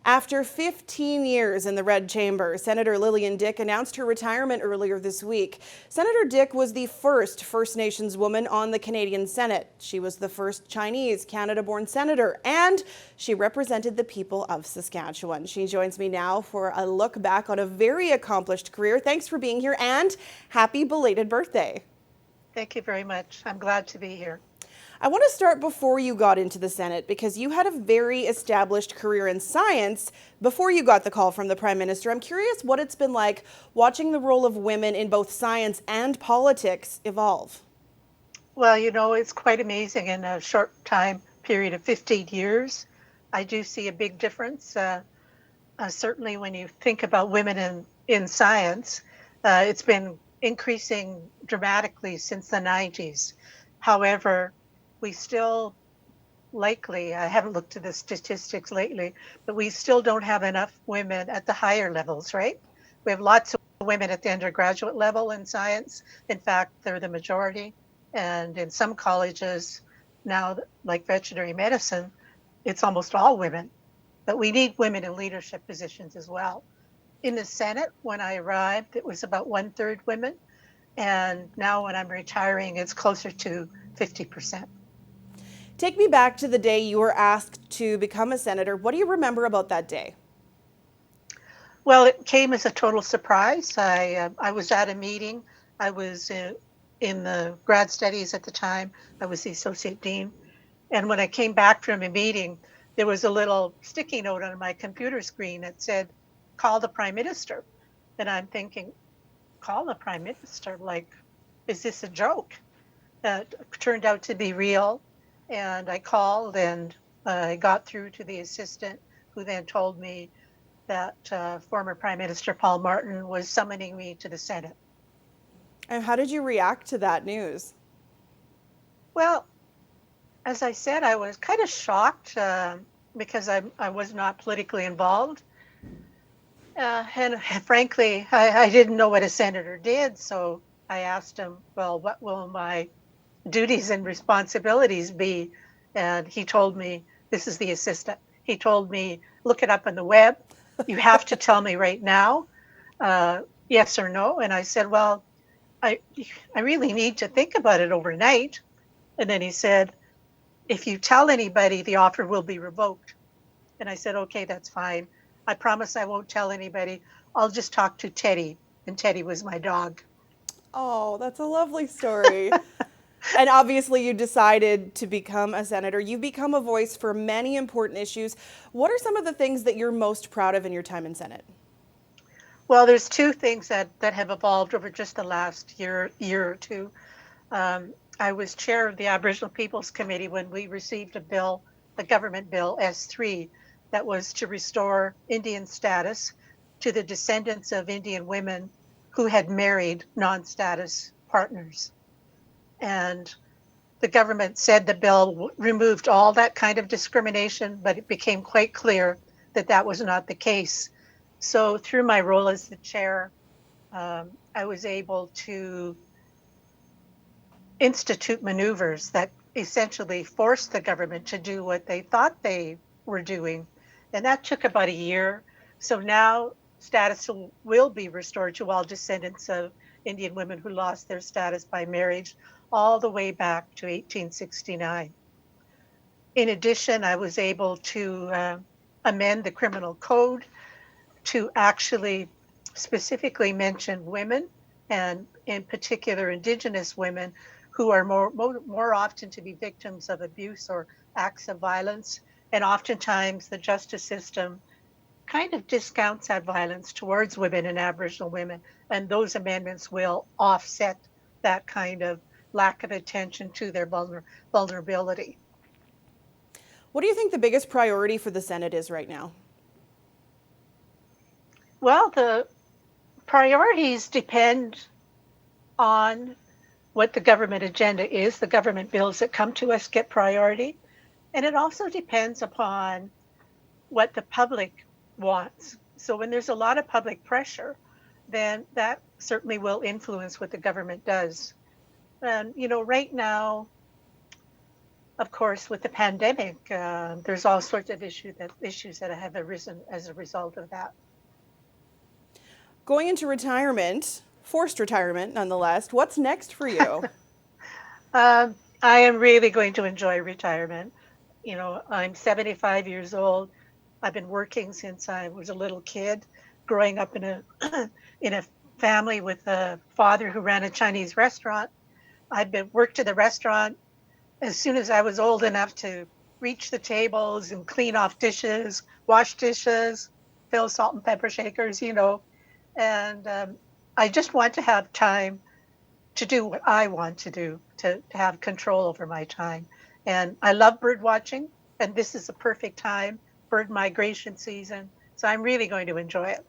After 15 years in the Red Chamber, Senator Lillian Dyck announced her retirement earlier this week. Senator Dyck was the first First Nations woman on the Canadian Senate. She was the first Chinese Canada-born senator, and she represented the people of Saskatchewan. She joins me now for a look back on a very accomplished career. Thanks for being here, and happy belated birthday. Thank you very much. I'm glad to be here. I want to start before you got into the Senate, because you had a very established career in science before you got the call from the Prime Minister. I'm curious what it's been like watching the role of women in both science and politics evolve. Well, it's quite amazing in a short time period of 15 years. I do see a big difference. Certainly when you think about women in science, it's been increasing dramatically since the 90s. However, we still likely, I haven't looked at the statistics lately, but we still don't have enough women at the higher levels, right? We have lots of women at the undergraduate level in science. In fact, they're the majority. And in some colleges now, like veterinary medicine, it's almost all women. But we need women in leadership positions as well. In the Senate, when I arrived, it was about 1/3 women. And now when I'm retiring, it's closer to 50%. Take me back to the day you were asked to become a senator. What do you remember about that day? Well, it came as a total surprise. I was at a meeting. I was in the grad studies at the time. I was the associate dean. And when I came back from a meeting, there was a little sticky note on my computer screen that said, call the Prime Minister. And I'm thinking, call the Prime Minister? Like, is this a joke? It turned out to be real. And I called and I got through to the assistant, who then told me that former Prime Minister Paul Martin was summoning me to the Senate. And how did you react to that news? Well, as I said, I was kind of shocked because I was not politically involved. And frankly, I didn't know what a senator did. So I asked him, well, what will my duties and responsibilities be? And he told me, this is the assistant. He told me, look it up on the web. You have to tell me right now, yes or no. And I said, well, I really need to think about it overnight. And then he said, if you tell anybody, the offer will be revoked. And I said, okay, that's fine. I promise I won't tell anybody. I'll just talk to Teddy. And Teddy was my dog. Oh, that's a lovely story. And obviously you decided to become a senator. You've become a voice for many important issues. What are some of the things that you're most proud of in your time in Senate? Well, there's two things that have evolved over just the last year or two. I was chair of the Aboriginal Peoples Committee when we received a bill, a government bill, S3, that was to restore Indian status to the descendants of Indian women who had married non-status partners. And the government said the bill removed all that kind of discrimination, but it became quite clear that that was not the case. So through my role as the chair, I was able to institute maneuvers that essentially forced the government to do what they thought they were doing. And that took about a year. So now status will be restored to all descendants of Indian women who lost their status by marriage all the way back to 1869. In addition, I was able to amend the criminal code to actually specifically mention women, and in particular Indigenous women, who are more often to be victims of abuse or acts of violence. And oftentimes the justice system kind of discounts that violence towards women and Aboriginal women. And those amendments will offset that kind of lack of attention to their vulnerability. What do you think the biggest priority for the Senate is right now? Well, the priorities depend on what the government agenda is. The government bills that come to us get priority. And it also depends upon what the public wants. So when there's a lot of public pressure, then that certainly will influence what the government does. And, right now, of course, with the pandemic, there's all sorts of issues that have arisen as a result of that. Going into retirement, forced retirement nonetheless, what's next for you? I am really going to enjoy retirement. You know, I'm 75 years old. I've been working since I was a little kid, growing up in a in a family with a father who ran a Chinese restaurant. I've been worked at the restaurant as soon as I was old enough to reach the tables and clean off dishes, wash dishes, fill salt and pepper shakers, you know. And I just want to have time to do what I want to do, to have control over my time. And I love bird watching, and this is a perfect time, bird migration season. So I'm really going to enjoy it.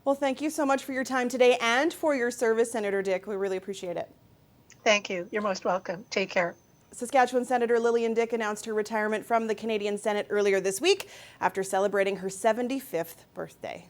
Well, thank you so much for your time today and for your service, Senator Dyck. We really appreciate it. Thank you. You're most welcome. Take care. Saskatchewan Senator Lillian Dyck announced her retirement from the Canadian Senate earlier this week after celebrating her 75th birthday.